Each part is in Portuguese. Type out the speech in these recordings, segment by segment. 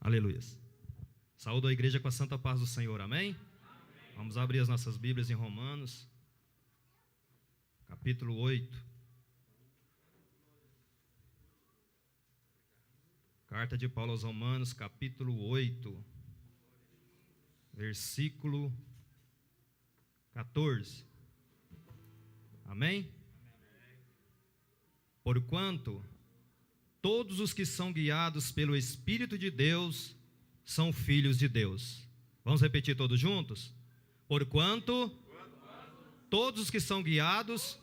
Aleluia. Saúdo a igreja com a santa paz do Senhor, amém? Vamos abrir as nossas Bíblias em Romanos, capítulo 8. Carta de Paulo aos Romanos, capítulo 8, versículo 14. Amém? Porquanto todos os que são guiados pelo Espírito de Deus são filhos de Deus. Vamos repetir todos juntos? Porquanto todos os que são guiados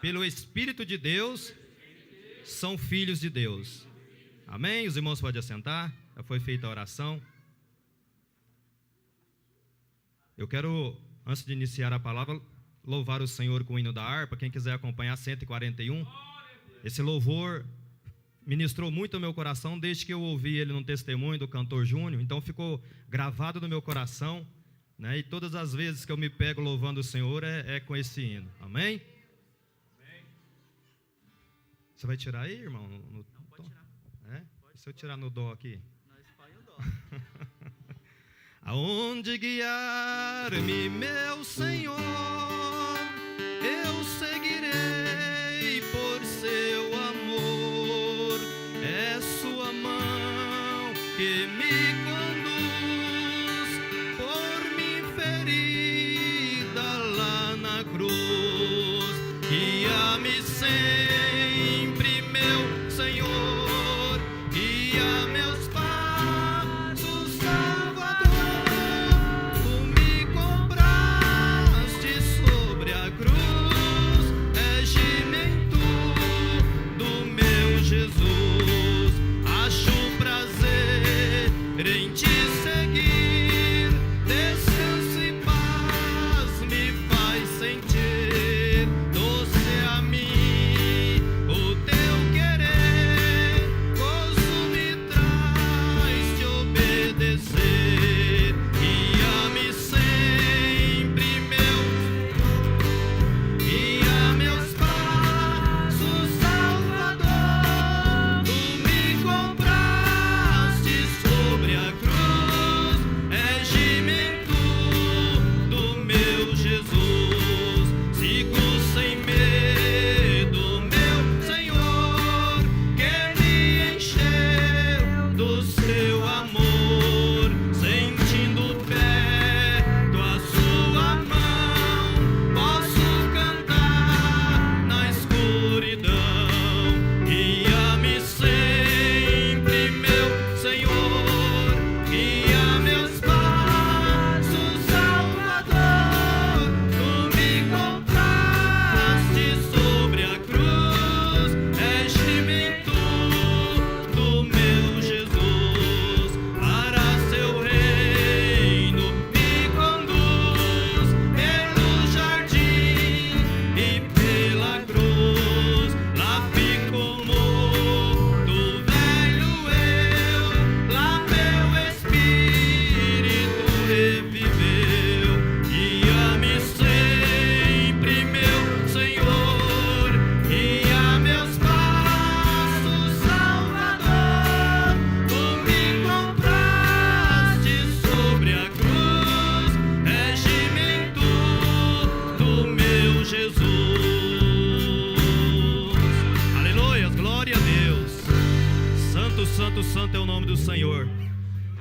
pelo Espírito de Deus são filhos de Deus. Amém? Os irmãos podem assentar. Já foi feita a oração. Eu quero, antes de iniciar a palavra, louvar o Senhor com o hino da harpa. Quem quiser acompanhar, 141. Esse louvor ministrou muito ao meu coração desde que eu ouvi ele num testemunho do cantor Júnior. Então ficou gravado no meu coração, né? E todas as vezes que eu me pego louvando o Senhor é com esse hino. Amém? Você vai tirar aí, irmão? Não, pode tirar. É? Pode, se eu tirar no dó aqui? Nós põe o dó. Aonde guiar-me, meu Senhor, eu seguirei por seu amor. É sua mão que me conduz por mim ferida lá na cruz. Guia-me sempre, meu Senhor, guia meus passos, Salvador. Tu me compraste sobre a cruz, regimento do meu Jesus. Acho prazer em te seguir, descanso e paz me faz sentir. Doce a mim o teu querer, gozo me traz te obedecer. Guia-me sempre, guia meus passos, Salvador. Tu me compraste sobre a cruz, regimento do meu Jesus. Sigo sem medo, meu Senhor, que me encheu do seu amor. Sentindo perto a sua mão, posso cantar na escuridão. Guia-me sempre, meu Senhor, guia meus passos, Salvador. Tu me compraste sobre a cruz, regimento do meu Jesus. Para seu reino me conduz pelo jardim e pela cruz. Lá ficou morto velho eu, lá meu espírito reviveu. Guia-me sempre, meu Senhor, guia meus passos, Salvador. Tu me compraste sobre a cruz, regimento do meu Jesus. Aleluia, glória a Deus. Santo, santo, santo é o nome do Senhor.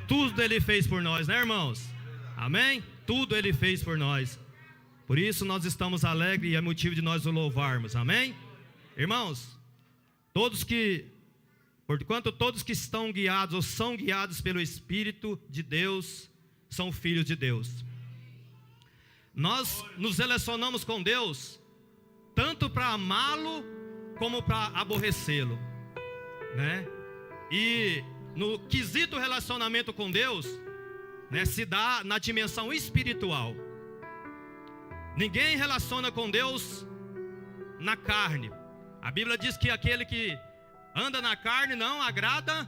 Tudo Ele fez por nós, né, irmãos? Amém? Tudo Ele fez por nós. Por isso nós estamos alegres e é motivo de nós o louvarmos. Amém? Irmãos, porquanto todos que estão guiados ou são guiados pelo Espírito de Deus são filhos de Deus. Nós nos relacionamos com Deus tanto para amá-lo como para aborrecê-lo, né? E no quesito relacionamento com Deus, né, se dá na dimensão espiritual. Ninguém relaciona com Deus na carne. A Bíblia diz que aquele que anda na carne não agrada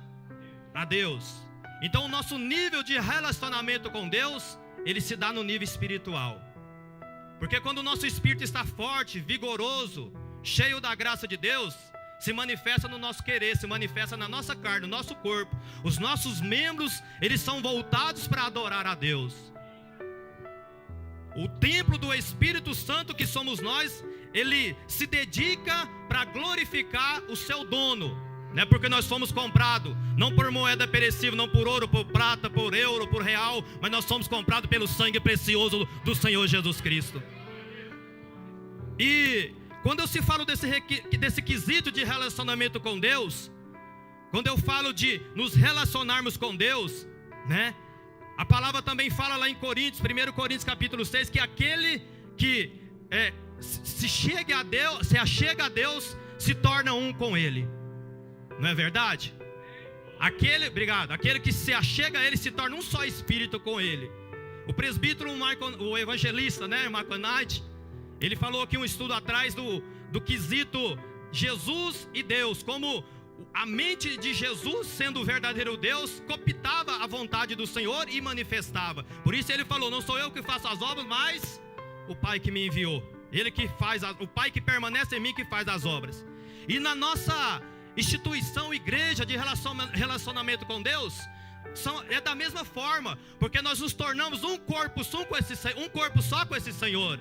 a Deus. Então o nosso nível de relacionamento com Deus, ele se dá no nível espiritual. Porque quando o nosso espírito está forte, vigoroso, cheio da graça de Deus, se manifesta no nosso querer, se manifesta na nossa carne, no nosso corpo. Os nossos membros, eles são voltados para adorar a Deus. O templo do Espírito Santo que somos nós, ele se dedica para glorificar o seu dono, né? Porque nós fomos comprados, não por moeda perecível, não por ouro, por prata, por euro, por real, mas nós somos comprados pelo sangue precioso do Senhor Jesus Cristo. E quando eu se falo desse quesito de relacionamento com Deus, quando eu falo de nos relacionarmos com Deus, né? A palavra também fala lá em Coríntios, 1 Coríntios capítulo 6, que aquele que se achega a Deus, se torna um com Ele. Não é verdade? Aquele que se achega a Ele, se torna um só espírito com Ele. O presbítero, o evangelista, né, Marco Knight, ele falou aqui um estudo atrás do quesito Jesus e Deus, como a mente de Jesus, sendo o verdadeiro Deus, cooptava a vontade do Senhor e manifestava. Por isso ele falou: não sou eu que faço as obras, mas o Pai que me enviou. Ele que faz, o Pai que permanece em mim que faz as obras. E na nossa instituição, igreja de relacionamento com Deus, é da mesma forma, porque nós nos tornamos um corpo só com esse Senhor,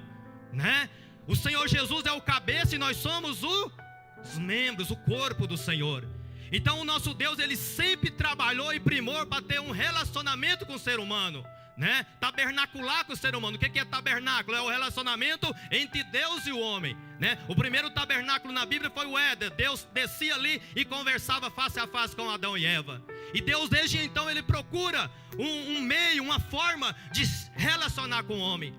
né? O Senhor Jesus é o cabeça e nós somos os membros, o corpo do Senhor. Então o nosso Deus, ele sempre trabalhou e primou para ter um relacionamento com o ser humano, né? Tabernacular com o ser humano. O que é tabernáculo? É o relacionamento entre Deus e o homem, né? O primeiro tabernáculo na Bíblia foi o Éden. Deus descia ali e conversava face a face com Adão e Eva. E Deus desde então ele procura um meio, uma forma de relacionar com o homem,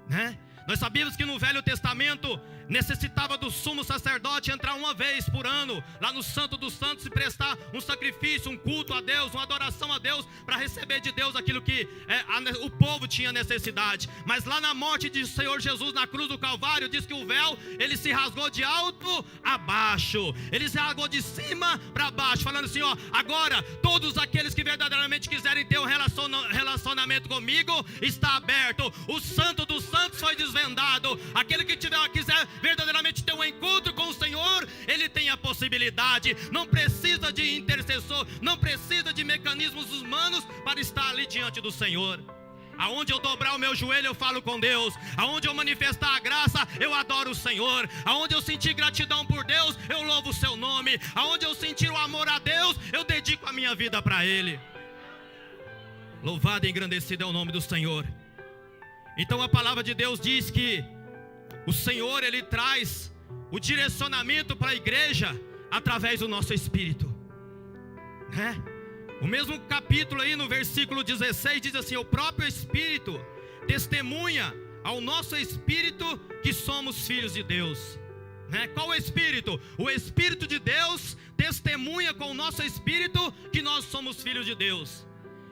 né? Nós sabíamos que no Velho Testamento necessitava do sumo sacerdote entrar uma vez por ano lá no Santo dos Santos e prestar um sacrifício, um culto a Deus, uma adoração a Deus, para receber de Deus aquilo que o povo tinha necessidade. Mas lá na morte de Senhor Jesus na cruz do Calvário, diz que o véu, ele se rasgou de alto a baixo, ele se rasgou de cima para baixo, falando assim: ó, agora todos aqueles que verdadeiramente quiserem ter um relacionamento comigo, está aberto. O Santo dos Santos foi desvendado. Aquele que quiser verdadeiramente ter um encontro com o Senhor, ele tem a possibilidade. Não precisa de intercessor, não precisa de mecanismos humanos para estar ali diante do Senhor. Aonde eu dobrar o meu joelho, eu falo com Deus. Aonde eu manifestar a graça, eu adoro o Senhor. Aonde eu sentir gratidão por Deus, eu louvo o seu nome. Aonde eu sentir o amor a Deus, eu dedico a minha vida para Ele. Louvado e engrandecido é o nome do Senhor. Então a palavra de Deus diz que o Senhor, ele traz o direcionamento para a igreja através do nosso espírito, né? O mesmo capítulo aí no versículo 16 diz assim: o próprio Espírito testemunha ao nosso espírito que somos filhos de Deus, né? Qual o Espírito? O Espírito de Deus testemunha com o nosso espírito que nós somos filhos de Deus.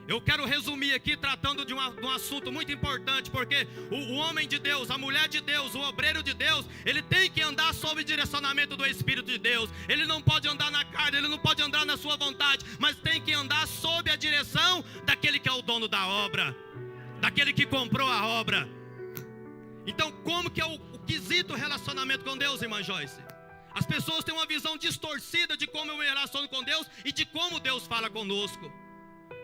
Eu quero resumir aqui tratando de um assunto muito importante, porque o homem de Deus, a mulher de Deus, o obreiro de Deus, ele tem que andar sob o direcionamento do Espírito de Deus. Ele não pode andar na carne, ele não pode andar na sua vontade, mas tem que andar sob a direção daquele que é o dono da obra, daquele que comprou a obra. Então, como que é o quesito relacionamento com Deus, irmã Joyce? As pessoas têm uma visão distorcida de como eu me relaciono com Deus e de como Deus fala conosco.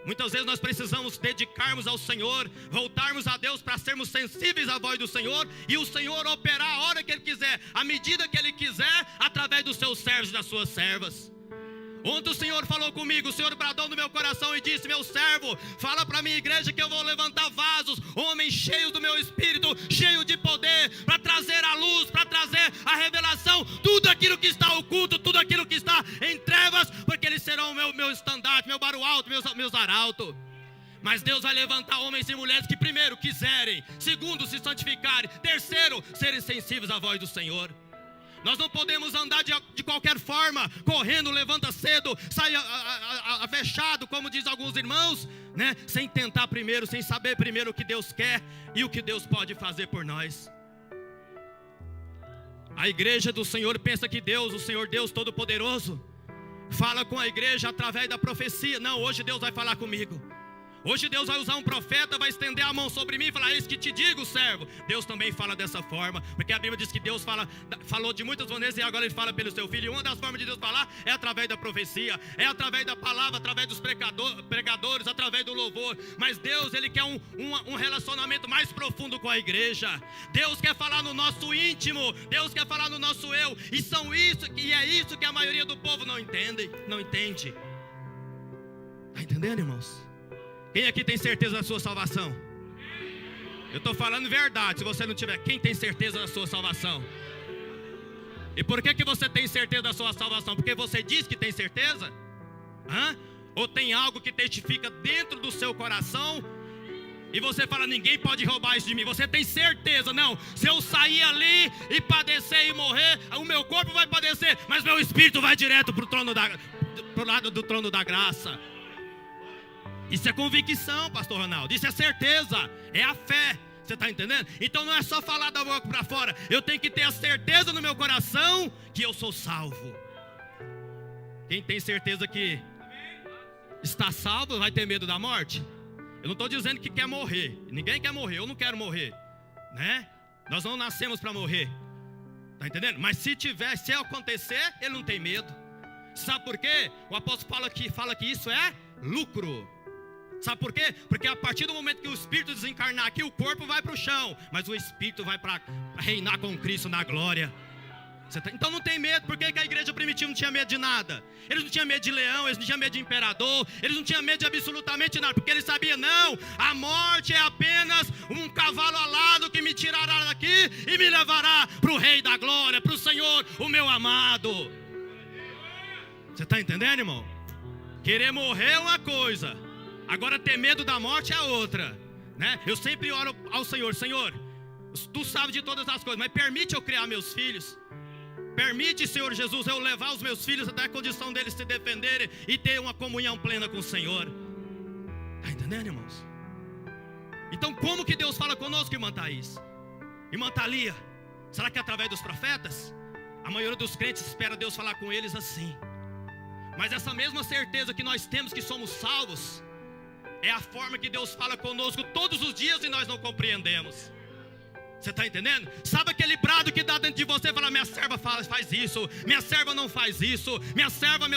Muitas vezes nós precisamos dedicarmos ao Senhor, voltarmos a Deus para sermos sensíveis à voz do Senhor e o Senhor operar a hora que Ele quiser, à medida que Ele quiser, através dos seus servos e das suas servas. Ontem o Senhor falou comigo, o Senhor bradou no meu coração e disse: meu servo, fala para a minha igreja que eu vou levantar vasos, homens cheios do meu espírito, cheios de poder, para trazer a luz, para trazer a revelação, tudo aquilo que está oculto, tudo aquilo que está em trevas, porque eles serão o meu estandarte, meu barulho alto, meus arautos. Mas Deus vai levantar homens e mulheres que primeiro quiserem, segundo se santificarem, terceiro serem sensíveis à voz do Senhor. Nós não podemos andar de qualquer forma, correndo, levanta cedo, sai avexado, como diz alguns irmãos, né? Sem tentar primeiro, sem saber primeiro o que Deus quer e o que Deus pode fazer por nós. A igreja do Senhor pensa que Deus, o Senhor Deus Todo-Poderoso, fala com a igreja através da profecia. Não, hoje Deus vai falar comigo. Hoje Deus vai usar um profeta, vai estender a mão sobre mim e falar: eis que te digo, servo. Deus também fala dessa forma, porque a Bíblia diz que Deus falou de muitas maneiras e agora Ele fala pelo seu Filho. E uma das formas de Deus falar é através da profecia, é através da palavra, através dos pregadores, através do louvor. Mas Deus, Ele quer um relacionamento mais profundo com a igreja. Deus quer falar no nosso íntimo, Deus quer falar no nosso eu. E é isso que a maioria do povo não entende. Está entendendo, irmãos? Quem aqui tem certeza da sua salvação? Eu estou falando verdade. Se você não tiver, quem tem certeza da sua salvação? E por que você tem certeza da sua salvação? Porque você diz que tem certeza? Ou tem algo que testifica dentro do seu coração e você fala: ninguém pode roubar isso de mim? Você tem certeza? Não, se eu sair ali e padecer e morrer, o meu corpo vai padecer, mas meu espírito vai direto para o lado do trono da graça. Isso é convicção, pastor Ronaldo. Isso é certeza, é a fé. Você está entendendo? Então não é só falar da boca para fora. Eu tenho que ter a certeza no meu coração que eu sou salvo. Quem tem certeza que está salvo vai ter medo da morte? Eu não estou dizendo que quer morrer. Ninguém quer morrer, eu não quero morrer, né? Nós não nascemos para morrer. Está entendendo? Mas se acontecer, ele não tem medo. Sabe por quê? O apóstolo fala que isso é lucro. Sabe por quê? Porque a partir do momento que o espírito desencarnar aqui, o corpo vai para o chão, mas o espírito vai para reinar com Cristo na glória. Então não tem medo. Por que a igreja primitiva não tinha medo de nada? Eles não tinham medo de leão, eles não tinham medo de imperador, eles não tinham medo de absolutamente nada, porque eles sabiam: não, a morte é apenas um cavalo alado que me tirará daqui e me levará para o Rei da Glória, para o Senhor, o meu amado. Você está entendendo, irmão? Querer morrer é uma coisa, agora ter medo da morte é outra, né? Eu sempre oro ao Senhor: Senhor, Tu sabes de todas as coisas, mas permite eu criar meus filhos. Permite, Senhor Jesus, eu levar os meus filhos até a condição deles se defenderem e ter uma comunhão plena com o Senhor. Está entendendo, irmãos? Então como que Deus fala conosco, irmã Thaís? Irmã Thalia, será que é através dos profetas? A maioria dos crentes espera Deus falar com eles assim. Mas essa mesma certeza que nós temos que somos salvos é a forma que Deus fala conosco todos os dias e nós não compreendemos. Você está entendendo? Sabe aquele brado que dá dentro de você? Fala: minha serva faz isso, minha serva não faz isso, meu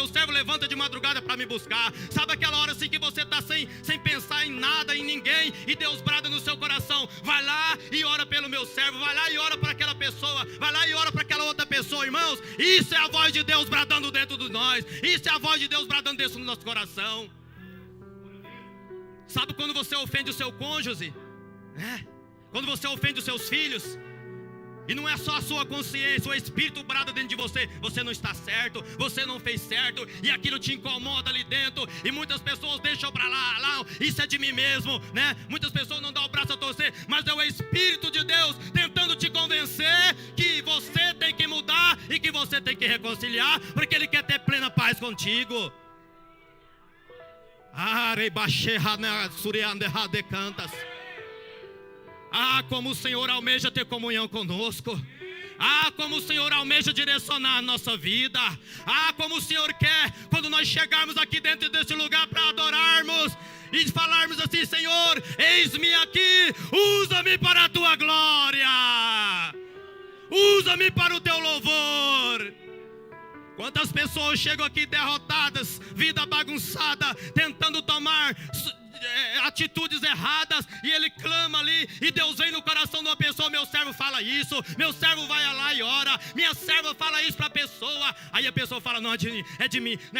servo levanta de madrugada para me buscar. Sabe aquela hora assim que você está sem pensar em nada, em ninguém, e Deus brada no seu coração: vai lá e ora pelo meu servo, vai lá e ora para aquela pessoa, vai lá e ora para aquela outra pessoa. Irmãos, isso é a voz de Deus bradando dentro de nós, isso é a voz de Deus bradando dentro do nosso coração. Sabe quando você ofende o seu cônjuge? Quando você ofende os seus filhos, e não é só a sua consciência, o Espírito brada dentro de você: você não está certo, você não fez certo, e aquilo te incomoda ali dentro, e muitas pessoas deixam para lá, isso é de mim mesmo, né? Muitas pessoas não dão o braço a torcer, mas é o Espírito de Deus tentando te convencer que você tem que mudar e que você tem que reconciliar, porque Ele quer ter plena paz contigo. Como o Senhor almeja ter comunhão conosco. Como o Senhor almeja direcionar a nossa vida. Como o Senhor quer, quando nós chegarmos aqui dentro desse lugar para adorarmos e falarmos assim: Senhor, eis-me aqui, usa-me para a Tua glória, usa-me para o Teu louvor. Quantas pessoas chegam aqui derrotadas, vida bagunçada, tentando tomar atitudes erradas, e ele clama ali, e Deus vem no coração de uma pessoa: meu servo fala isso, meu servo vai lá e ora, minha serva fala isso para a pessoa. Aí a pessoa fala: não é de mim, não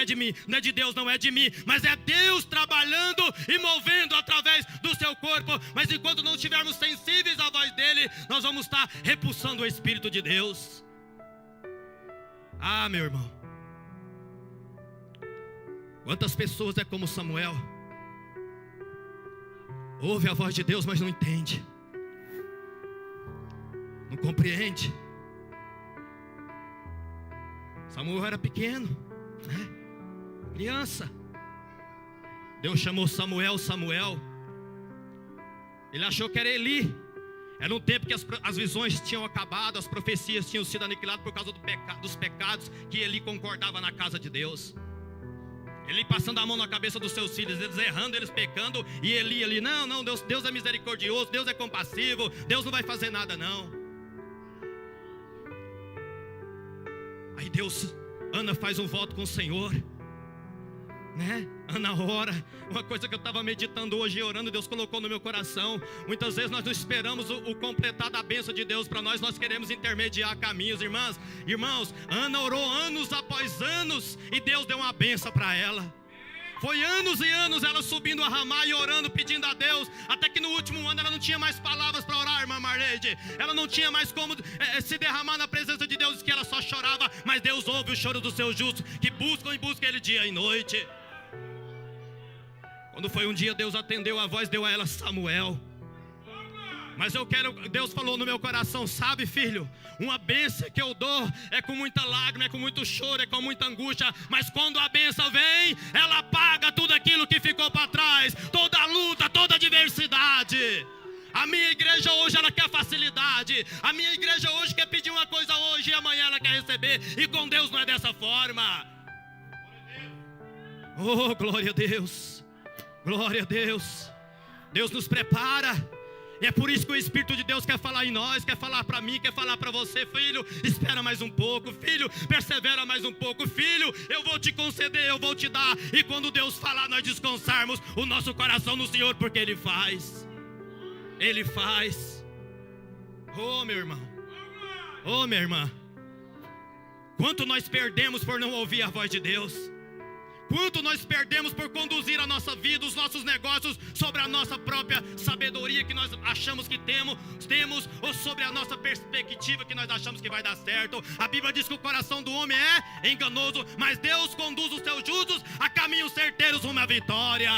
é de mim, não é de Deus, não é de mim, mas é Deus trabalhando e movendo através do seu corpo. Mas enquanto não estivermos sensíveis à voz dele, nós vamos estar repulsando o Espírito de Deus. Meu irmão, quantas pessoas é como Samuel, ouve a voz de Deus, mas não entende, não compreende. Samuel era pequeno, né? Criança. Deus chamou Samuel. Ele achou que era Eli. Era um tempo que as visões tinham acabado, as profecias tinham sido aniquiladas por causa dos pecados que Eli concordava na casa de Deus. Ele passando a mão na cabeça dos seus filhos, eles errando, eles pecando, e Eli ali, não, Deus é misericordioso, Deus é compassivo, Deus não vai fazer nada não. Aí Ana faz um voto com o Senhor, né? Ana ora. Uma coisa que eu estava meditando hoje e orando, Deus colocou no meu coração. Muitas vezes nós não esperamos o completar da bênção de Deus para nós. Nós queremos intermediar caminhos, irmãos. Ana orou anos após anos e Deus deu uma bênção para ela. Foi anos e anos ela subindo a Ramá e orando, pedindo a Deus, até que no último ano ela não tinha mais palavras para orar, irmã Marleide. Ela não tinha mais como se derramar na presença de Deus, que ela só chorava. Mas Deus ouve o choro dos seus justos, que buscam e buscam Ele dia e noite. Quando foi um dia, Deus atendeu a voz, deu a ela Samuel. Mas Deus falou no meu coração, sabe, filho, uma bênção que eu dou é com muita lágrima, é com muito choro, é com muita angústia. Mas quando a bênção vem, ela apaga tudo aquilo que ficou para trás, toda a luta, toda a adversidade. A minha igreja hoje, ela quer facilidade. A minha igreja hoje quer pedir uma coisa hoje e amanhã ela quer receber. E com Deus não é dessa forma. Oh, glória a Deus. Glória a Deus. Deus nos prepara. E é por isso que o Espírito de Deus quer falar em nós, quer falar para mim, quer falar para você. Filho, espera mais um pouco. Filho, persevera mais um pouco. Filho, eu vou te conceder, eu vou te dar. E quando Deus falar, nós descansarmos o nosso coração no Senhor, porque Ele faz. Ele faz. Oh, meu irmão. Oh, minha irmã. Quanto nós perdemos por não ouvir a voz de Deus. Quanto nós perdemos por conduzir a nossa vida, os nossos negócios, sobre a nossa própria sabedoria que nós achamos que temos, ou sobre a nossa perspectiva que nós achamos que vai dar certo. A Bíblia diz que o coração do homem é enganoso, mas Deus conduz os seus justos a caminhos certeiros rumo à vitória.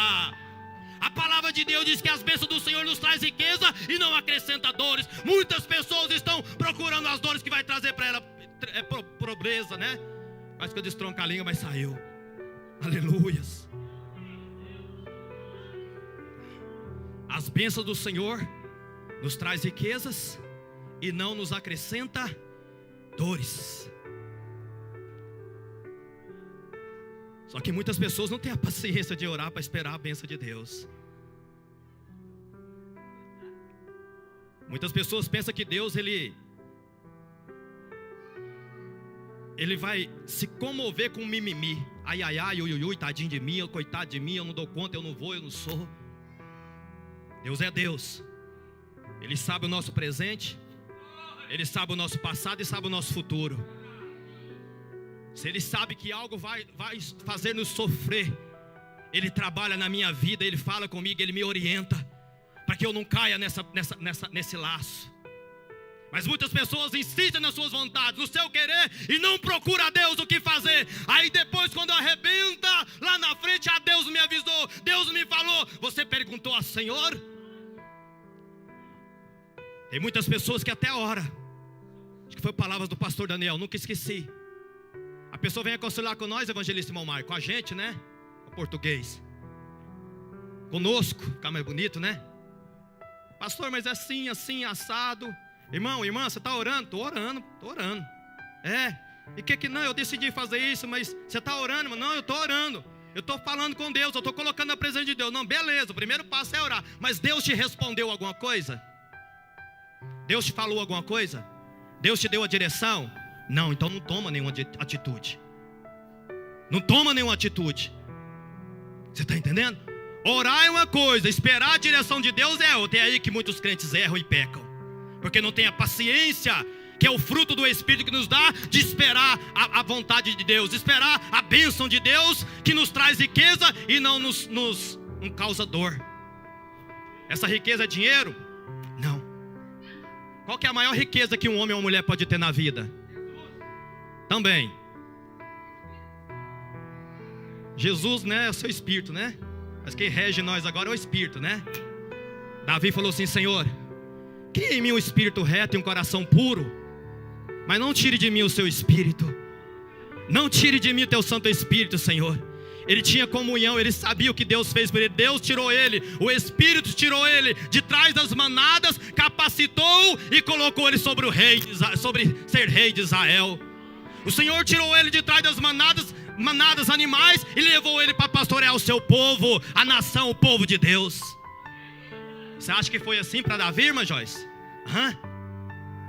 A palavra de Deus diz que as bênçãos do Senhor nos traz riqueza e não acrescenta dores. Muitas pessoas estão procurando as dores que vai trazer para ela pobreza, né? Quase que eu destronco a língua, mas saiu. Aleluias. As bênçãos do Senhor nos traz riquezas e não nos acrescenta dores. Só que muitas pessoas não têm a paciência de orar para esperar a bênção de Deus. Muitas pessoas pensam que Deus ele vai se comover com mimimi. Ai, ai, ai, ui, ui, ui, tadinho de mim, coitado de mim, eu não dou conta, eu não vou, eu não sou. Deus é Deus. Ele sabe o nosso presente, Ele sabe o nosso passado e sabe o nosso futuro. Se Ele sabe que algo vai fazer nos sofrer, Ele trabalha na minha vida, Ele fala comigo, Ele me orienta, para que eu não caia nesse laço. Mas muitas pessoas insistem nas suas vontades, no seu querer, e não procuram a Deus o que fazer. Aí depois, quando arrebenta, lá na frente, Deus me avisou, Deus me falou. Você perguntou ao Senhor? Tem muitas pessoas que até oram. Acho que foi palavras do pastor Daniel, nunca esqueci. A pessoa vem aconselhar com nós, evangelista irmão Marco, com a gente, né? O português. Conosco, fica mais bonito, né? Pastor, mas é assim, assim, assado. Irmão, irmã, você está orando? Estou orando. E que não, eu decidi fazer isso, mas você está orando? Não, eu estou orando. Eu estou falando com Deus, eu estou colocando a presença de Deus. Não, beleza, o primeiro passo é orar. Mas Deus te respondeu alguma coisa? Deus te falou alguma coisa? Deus te deu a direção? Não, então não toma nenhuma atitude. Não toma nenhuma atitude. Você está entendendo? Orar é uma coisa, esperar a direção de Deus é outra. É aí que muitos crentes erram e pecam, porque não tem a paciência, que é o fruto do Espírito que nos dá, de esperar a vontade de Deus, esperar a bênção de Deus, que nos traz riqueza e não nos causa dor. Essa riqueza é dinheiro? Não. Qual que é a maior riqueza que um homem ou uma mulher pode ter na vida? Também Jesus, né, é o seu Espírito, né? Mas quem rege nós agora é o Espírito, né? Davi falou assim: Senhor, crie em mim um espírito reto e um coração puro, mas não tire de mim o seu Espírito. Não tire de mim o teu Santo Espírito, Senhor. Ele tinha comunhão, ele sabia o que Deus fez por ele. Deus tirou ele, o Espírito tirou ele de trás das manadas, capacitou e colocou ele sobre ser rei de Israel. O Senhor tirou ele de trás das manadas, manadas animais e levou ele para pastorear o seu povo, a nação, o povo de Deus. Você acha que foi assim para Davi, irmã Joyce?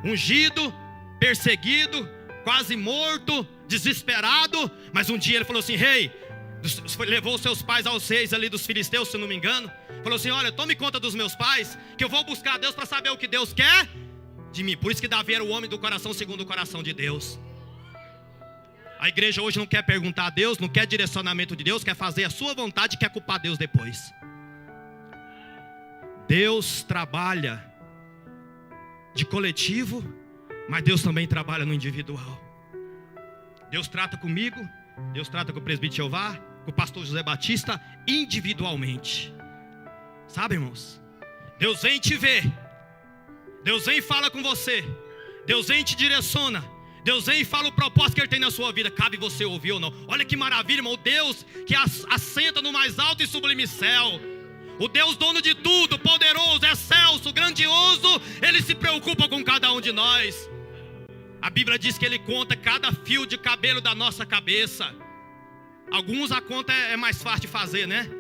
Ungido, perseguido, quase morto, desesperado, mas um dia ele falou assim: rei, levou seus pais aos reis ali dos filisteus, se não me engano, falou assim: olha, tome conta dos meus pais, que eu vou buscar a Deus para saber o que Deus quer de mim. Por isso que Davi era o homem do coração segundo o coração de Deus. A igreja hoje não quer perguntar a Deus, não quer direcionamento de Deus, quer fazer a sua vontade e quer culpar Deus depois. Deus trabalha de coletivo, mas Deus também trabalha no individual. Deus trata comigo, Deus trata com o presbítero Jeová, com o pastor José Batista, individualmente. Sabe, irmãos? Deus vem te ver, Deus vem e fala com você, Deus vem e te direciona, Deus vem e fala o propósito que Ele tem na sua vida. Cabe você ouvir ou não. Olha que maravilha, irmão. O Deus que assenta no mais alto e sublime céu, o Deus dono de tudo, poderoso, excelso, grandioso, Ele se preocupa com cada um de nós. A Bíblia diz que Ele conta cada fio de cabelo da nossa cabeça. Alguns a conta é mais fácil de fazer, né?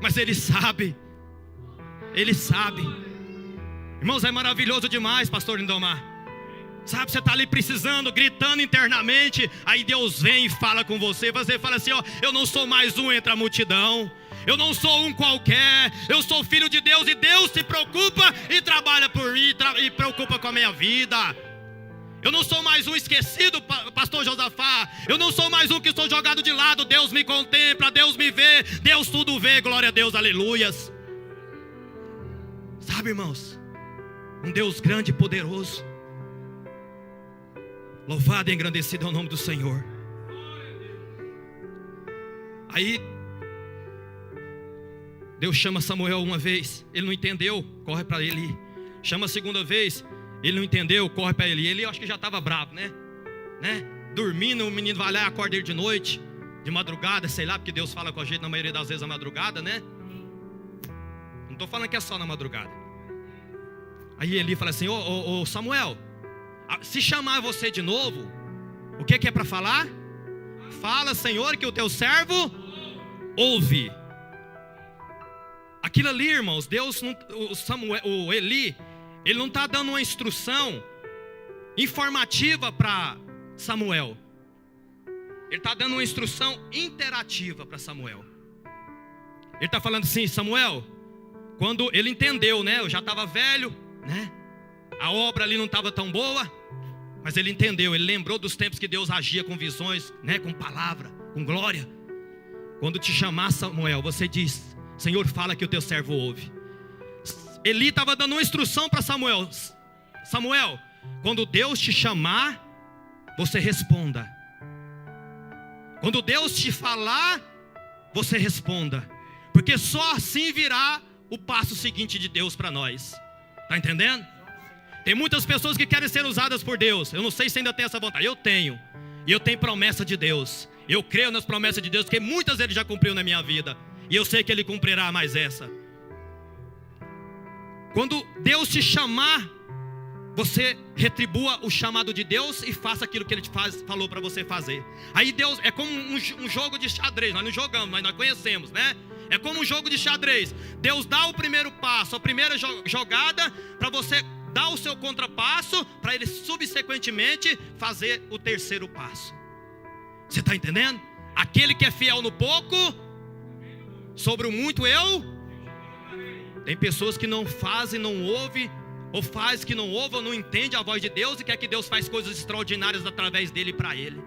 Mas Ele sabe. Ele sabe. Irmãos, é maravilhoso demais, pastor Lindomar. Sabe, você está ali precisando, gritando internamente, aí Deus vem e fala com você. Você fala assim: ó, eu não sou mais um entre a multidão, eu não sou um qualquer, eu sou filho de Deus, e Deus se preocupa e trabalha por mim, e preocupa com a minha vida. Eu não sou mais um esquecido, pastor Josafá. Eu não sou mais um que estou jogado de lado. Deus me contempla, Deus me vê, Deus tudo vê, glória a Deus, aleluias. Sabe, irmãos, um Deus grande e poderoso. Louvado e engrandecido é o nome do Senhor. Aí Deus chama Samuel uma vez, ele não entendeu, corre para Eli. Chama a segunda vez, ele não entendeu, corre para Eli. Ele, eu acho que já estava bravo, né? Dormindo, o menino vai lá e acorda ele de noite, de madrugada, sei lá, porque Deus fala com a gente na maioria das vezes à madrugada, né? Não estou falando que é só na madrugada. Aí Eli fala assim: ô Samuel, se chamar você de novo, o que é para falar? Fala, Senhor, que o teu servo ouve. Aquilo ali, irmãos, Deus não, o Eli, ele não está dando uma instrução informativa para Samuel. Ele está dando uma instrução interativa para Samuel. Ele está falando assim: Samuel, quando ele entendeu, né? Eu já estava velho, né? A obra ali não estava tão boa, mas ele entendeu, ele lembrou dos tempos que Deus agia com visões, né? Com palavra, com glória. Quando te chamar, Samuel, você diz: Senhor, fala que o teu servo ouve. Eli estava dando uma instrução para Samuel: Samuel, quando Deus te chamar, você responda. Quando Deus te falar, você responda, porque só assim virá o passo seguinte de Deus para nós. Está entendendo? Tem muitas pessoas que querem ser usadas por Deus. Eu não sei se ainda tem essa vontade. Eu tenho. E eu tenho promessa de Deus. Eu creio nas promessas de Deus, porque muitas Ele já cumpriu na minha vida. E eu sei que Ele cumprirá mais essa. Quando Deus te chamar, você retribua o chamado de Deus e faça aquilo que Ele falou para você fazer. Aí Deus, é como um jogo de xadrez. Nós não jogamos, mas nós conhecemos, né? É como um jogo de xadrez. Deus dá o primeiro passo, a primeira jogada, para você dar o seu contrapasso, para Ele subsequentemente fazer o terceiro passo. Você está entendendo? Aquele que é fiel no pouco, sobre o muito eu. Tem pessoas que não fazem, não ouvem, ou faz que não ouve, ou não entende a voz de Deus, e quer que Deus faça coisas extraordinárias através dele e para ele.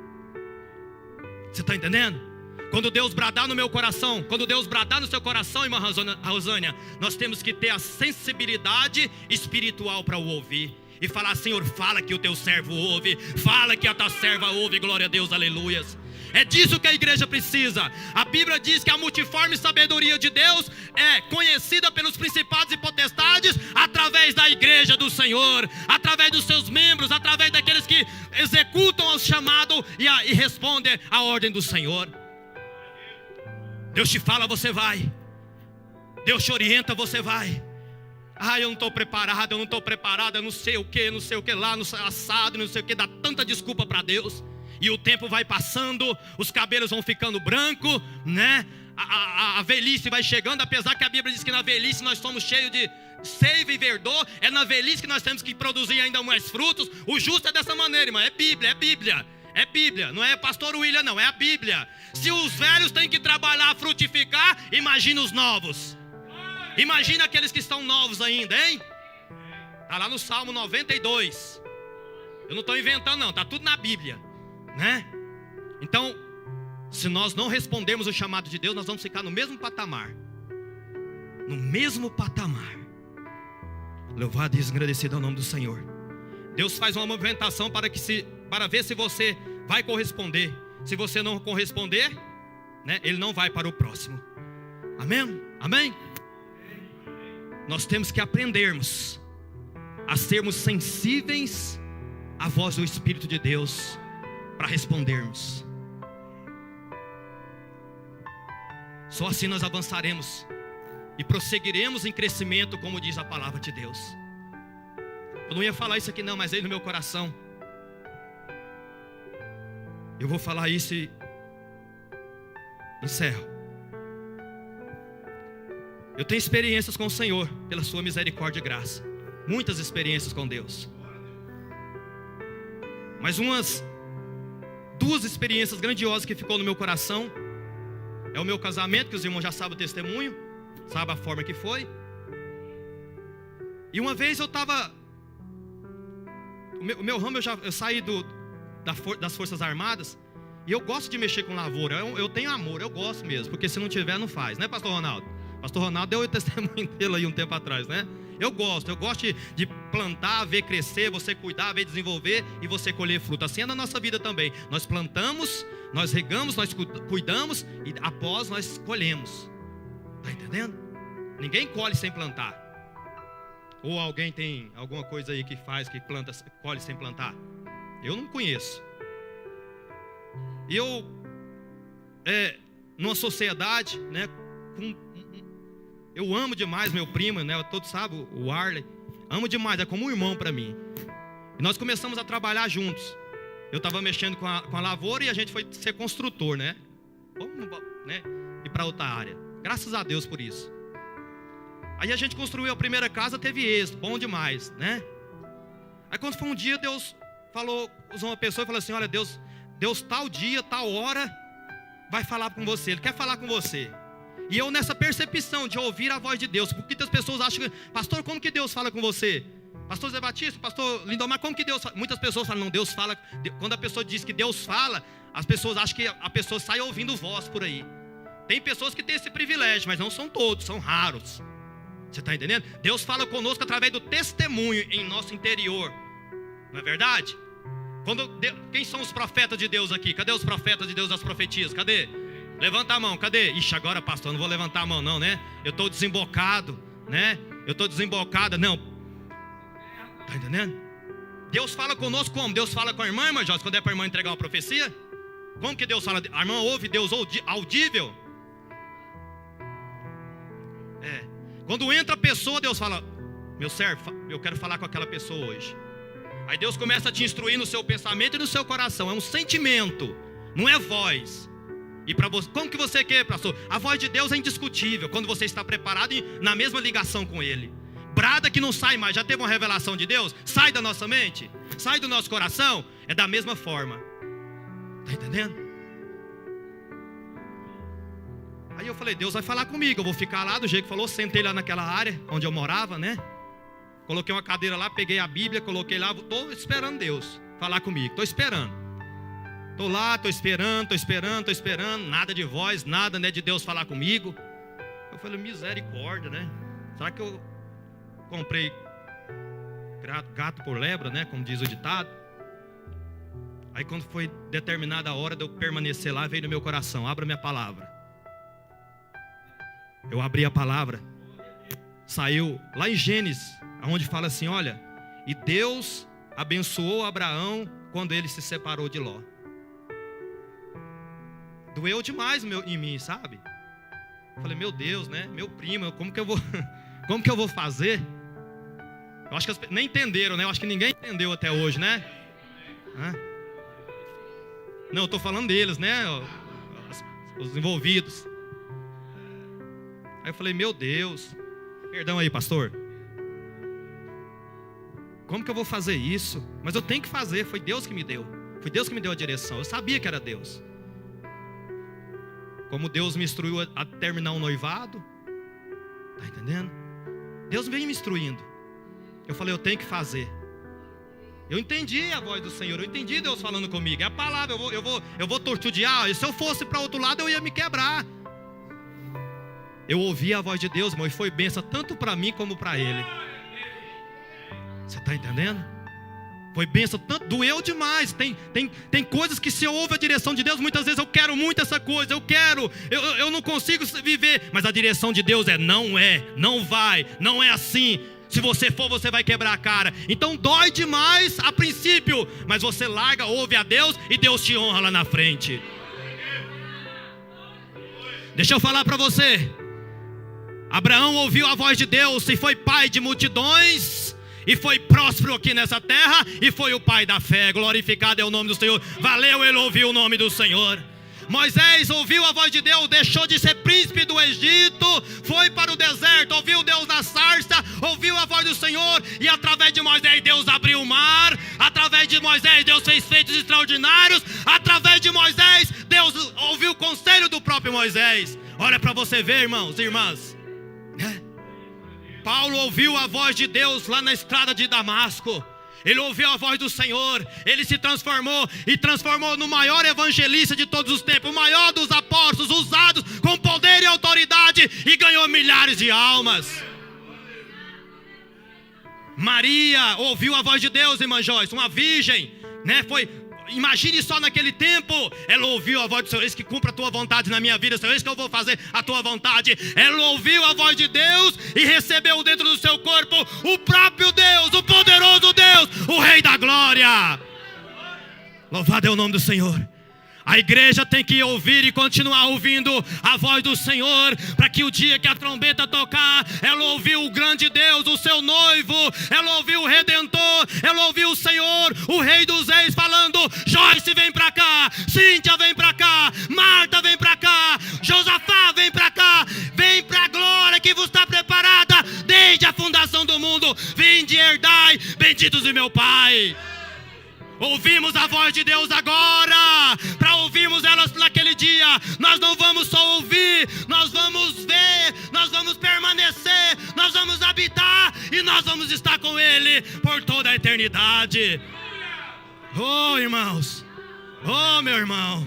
Você está entendendo? Quando Deus bradar no meu coração, quando Deus bradar no seu coração, irmã Rosânia, nós temos que ter a sensibilidade espiritual para o ouvir. E falar: Senhor, fala que o teu servo ouve, fala que a tua serva ouve, glória a Deus, aleluias. É disso que a igreja precisa. A Bíblia diz que a multiforme sabedoria de Deus é conhecida pelos principados e potestades através da igreja do Senhor, através dos seus membros, através daqueles que executam o chamado e respondem à ordem do Senhor. Deus te fala, você vai. Deus te orienta, você vai. Eu não estou preparado, eu não estou preparada, eu não sei o que lá, no assado, não sei o que, dá tanta desculpa para Deus. E o tempo vai passando, os cabelos vão ficando brancos, né? A velhice vai chegando, apesar que a Bíblia diz que na velhice nós somos cheios de seiva e verdor. É na velhice que nós temos que produzir ainda mais frutos. O justo é dessa maneira, irmão. É Bíblia, é Bíblia. É Bíblia, não é pastor William não, é a Bíblia. Se os velhos têm que trabalhar, frutificar, imagina os novos. Imagina aqueles que estão novos ainda, hein? Está lá no Salmo 92. Eu não estou inventando não, está tudo na Bíblia, né? Então, se nós não respondermos o chamado de Deus, nós vamos ficar no mesmo patamar. No mesmo patamar. Louvado e agradecido ao nome do Senhor. Deus faz uma movimentação para ver se você vai corresponder. Se você não corresponder, né, Ele não vai para o próximo. Amém? Amém? Nós temos que aprendermos a sermos sensíveis à voz do Espírito de Deus para respondermos. Só assim nós avançaremos e prosseguiremos em crescimento, como diz a palavra de Deus. Eu não ia falar isso aqui não, mas aí no meu coração eu vou falar isso e encerro. Eu tenho experiências com o Senhor, pela sua misericórdia e graça. Muitas experiências com Deus. Mas duas experiências grandiosas que ficou no meu coração. É o meu casamento, que os irmãos já sabem o testemunho, sabem a forma que foi. E uma vez eu estava... O meu ramo, eu saí das Forças Armadas. E eu gosto de mexer com lavoura. Eu tenho amor, eu gosto mesmo. Porque se não tiver, não faz, né, pastor Ronaldo? Pastor Ronaldo deu o testemunho dele aí um tempo atrás, né? Eu gosto de plantar, ver crescer, você cuidar, ver desenvolver e você colher fruto. Assim é na nossa vida também. Nós plantamos, nós regamos, nós cuidamos e após nós colhemos. Está entendendo? Ninguém colhe sem plantar. Ou alguém tem alguma coisa aí que faz, que planta, colhe sem plantar? Eu não conheço. E eu, numa sociedade, né, eu amo demais meu primo, né, todos sabem, o Arley. Amo demais, é como um irmão para mim. E nós começamos a trabalhar juntos. Eu estava mexendo com a lavoura e a gente foi ser construtor, né? Vamos, né, ir para outra área. Graças a Deus por isso. Aí a gente construiu a primeira casa, teve êxito, bom demais, né? Aí quando foi um dia, Deus usou uma pessoa e falou assim: olha, Deus tal dia, tal hora vai falar com você, Ele quer falar com você. E eu nessa percepção de ouvir a voz de Deus, porque muitas pessoas acham que, pastor, como que Deus fala com você? Pastor Zé Batista, pastor Lindomar, como que Deus fala? Muitas pessoas falam, não, Deus fala. Quando a pessoa diz que Deus fala, as pessoas acham que a pessoa sai ouvindo voz por aí. Tem pessoas que têm esse privilégio, mas não são todos, são raros. Você está entendendo? Deus fala conosco através do testemunho em nosso interior. Não é verdade? Quem são os profetas de Deus aqui? Cadê os profetas de Deus, as profetias? Cadê? Levanta a mão, cadê? Ixi, agora pastor, não vou levantar a mão não, né? Eu estou desembocado, né? Eu estou desembocada, não. Está entendendo? Deus fala conosco como? Deus fala com a irmã Joyce, quando é para a irmã entregar uma profecia? Como que Deus fala? A irmã ouve Deus audível? Quando entra a pessoa, Deus fala: meu servo, eu quero falar com aquela pessoa hoje. Aí Deus começa a te instruir no seu pensamento e no seu coração. É um sentimento, não é voz. E para você, como que você quer, pastor? A voz de Deus é indiscutível quando você está preparado e na mesma ligação com Ele. Brada que não sai mais. Já teve uma revelação de Deus? Sai da nossa mente, sai do nosso coração. É da mesma forma. Está entendendo? Aí eu falei: Deus vai falar comigo. Eu vou ficar lá do jeito que falou. Sentei lá naquela área onde eu morava, né? Coloquei uma cadeira lá, peguei a Bíblia, coloquei lá. Estou esperando Deus falar comigo. Estou esperando. Estou lá, estou esperando. Nada de voz, nada, né, de Deus falar comigo. Eu falei: misericórdia, né? Será que eu comprei gato por lebre, né? Como diz o ditado. Aí quando foi determinada a hora de eu permanecer lá, veio no meu coração: abra minha palavra. Eu abri a palavra. Saiu lá em Gênesis, onde fala assim: olha, e Deus abençoou Abraão quando ele se separou de Ló. Doeu demais em mim, sabe? Falei: meu Deus, né? Meu primo, como que eu vou fazer? Eu acho que nem entenderam, né? Eu acho que ninguém entendeu até hoje, né? Não, eu estou falando deles, né? Os envolvidos. Aí eu falei, meu Deus, perdão aí, pastor. Como que eu vou fazer isso? Mas eu tenho que fazer, foi Deus que me deu. Foi Deus que me deu a direção, eu sabia que era Deus. Como Deus me instruiu a terminar um noivado. Está entendendo? Deus veio me instruindo. Eu falei, eu tenho que fazer. Eu entendi a voz do Senhor, eu entendi Deus falando comigo. É a palavra, eu vou tortudiar. E se eu fosse para outro lado, eu ia me quebrar. Eu ouvi a voz de Deus, irmão, e foi bênção tanto para mim como para ele. Você está entendendo? Foi bênção tanto, doeu demais. Tem coisas que se eu ouvo a direção de Deus, muitas vezes eu quero muito essa coisa, eu não consigo viver. Mas a direção de Deus não vai, não é assim. Se você for, você vai quebrar a cara. Então dói demais a princípio, mas você larga, ouve a Deus e Deus te honra lá na frente. Deixa eu falar para você. Abraão ouviu a voz de Deus e foi pai de multidões, e foi próspero aqui nessa terra, e foi o pai da fé. Glorificado é o nome do Senhor. Valeu, ele ouviu o nome do Senhor. Moisés ouviu a voz de Deus, deixou de ser príncipe do Egito, foi para o deserto, ouviu Deus na sarça, ouviu a voz do Senhor, e através de Moisés Deus abriu o mar, através de Moisés Deus fez feitos extraordinários, através de Moisés Deus ouviu o conselho do próprio Moisés. Olha para você ver, irmãos e irmãs. Paulo ouviu a voz de Deus lá na estrada de Damasco. Ele ouviu a voz do Senhor, ele se transformou no maior evangelista de todos os tempos, o maior dos apóstolos, usados com poder e autoridade, e ganhou milhares de almas. Maria ouviu a voz de Deus, irmã Joyce, uma virgem, né? Imagine só naquele tempo, ela ouviu a voz do Senhor, eis que cumpra a tua vontade na minha vida, Senhor, eis que eu vou fazer a tua vontade. Ela ouviu a voz de Deus e recebeu dentro do seu corpo o próprio Deus, o poderoso Deus, o Rei da Glória. Louvado é o nome do Senhor. A igreja tem que ouvir e continuar ouvindo a voz do Senhor, para que o dia que a trombeta tocar, ela ouviu o grande Deus, o seu noivo, ela ouviu o Redentor, ela ouviu o Senhor, o Rei dos Reis falando: Joyce, vem para cá, Cíntia, vem para cá, Marta, vem para cá, Josafá, vem para cá, vem para a glória que vos está preparada desde a fundação do mundo. Vinde e herdai, benditos de meu Pai. Ouvimos a voz de Deus agora, para ouvirmos elas naquele dia. Nós não vamos só ouvir, nós vamos ver, nós vamos permanecer, nós vamos habitar e nós vamos estar com Ele por toda a eternidade. Oh, irmãos, oh, meu irmão,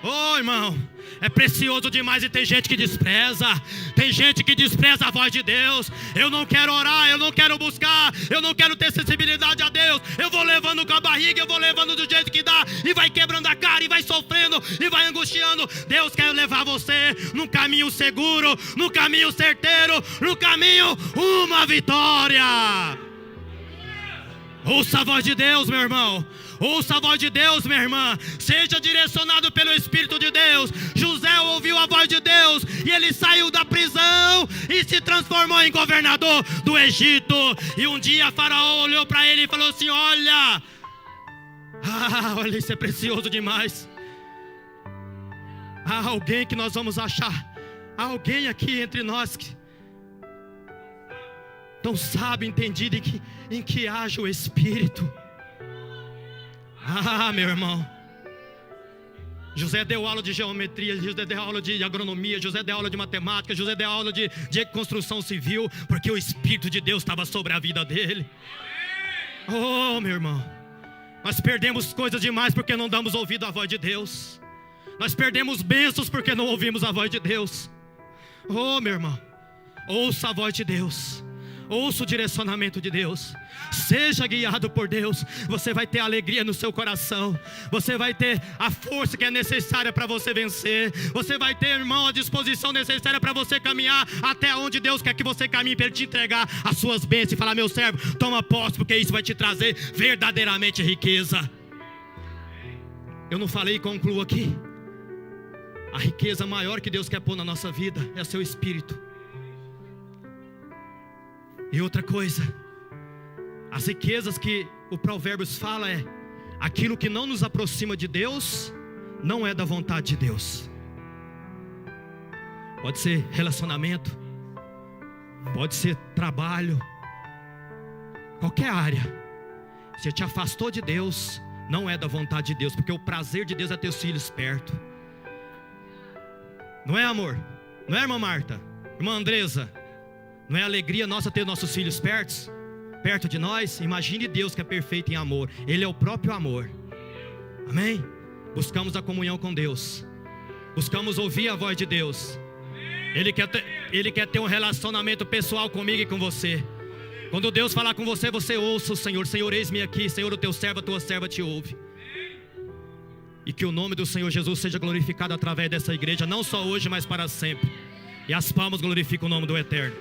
oh, irmão, é precioso demais e tem gente que despreza. Tem gente que despreza a voz de Deus. Eu não quero orar, eu não quero buscar, eu não quero ter sensibilidade a Deus. Eu vou levando com a barriga, eu vou levando do jeito que dá, e vai quebrando a cara, e vai sofrendo, e vai angustiando. Deus quer levar você no caminho seguro, no caminho certeiro, no caminho uma vitória. Ouça a voz de Deus, meu irmão. Ouça a voz de Deus, minha irmã. Seja direcionado pelo Espírito de Deus. José ouviu a voz de Deus e ele saiu da prisão e se transformou em governador do Egito. E um dia Faraó olhou para ele e falou assim: olha, olha, isso é precioso demais. Há alguém que nós vamos achar. Há alguém aqui entre nós que não sabe, entendido em que age o Espírito. Meu irmão, José deu aula de geometria, José deu aula de agronomia, José deu aula de matemática, José deu aula de construção civil, porque o Espírito de Deus estava sobre a vida dele. Oh, meu irmão, nós perdemos coisas demais porque não damos ouvido à voz de Deus. Nós perdemos bênçãos porque não ouvimos a voz de Deus. Oh, meu irmão, ouça a voz de Deus. Ouça o direcionamento de Deus. Seja guiado por Deus. Você vai ter alegria no seu coração. Você vai ter a força que é necessária para você vencer. Você vai ter, irmão, a disposição necessária para você caminhar até onde Deus quer que você caminhe, para Ele te entregar as suas bênçãos e falar: meu servo, toma posse, porque isso vai te trazer verdadeiramente riqueza. Eu não falei e concluo aqui. A riqueza maior que Deus quer pôr na nossa vida é o seu Espírito. E outra coisa, as riquezas que o Provérbios fala é aquilo que não nos aproxima de Deus não é da vontade de Deus. Pode ser relacionamento, pode ser trabalho, qualquer área. Você te afastou de Deus, não é da vontade de Deus, porque o prazer de Deus é ter os filhos perto. Não é, amor? Não é, irmã Marta? Irmã Andresa? Não é alegria nossa ter nossos filhos perto de nós? Imagine Deus que é perfeito em amor. Ele é o próprio amor. Amém? Buscamos a comunhão com Deus, buscamos ouvir a voz de Deus. Ele quer ter um relacionamento pessoal comigo e com você. Quando Deus falar com você, você ouça o Senhor. Senhor, eis-me aqui. Senhor, o teu servo, a tua serva te ouve. E que o nome do Senhor Jesus seja glorificado através dessa igreja, não só hoje, mas para sempre. E as palmas glorificam o nome do Eterno.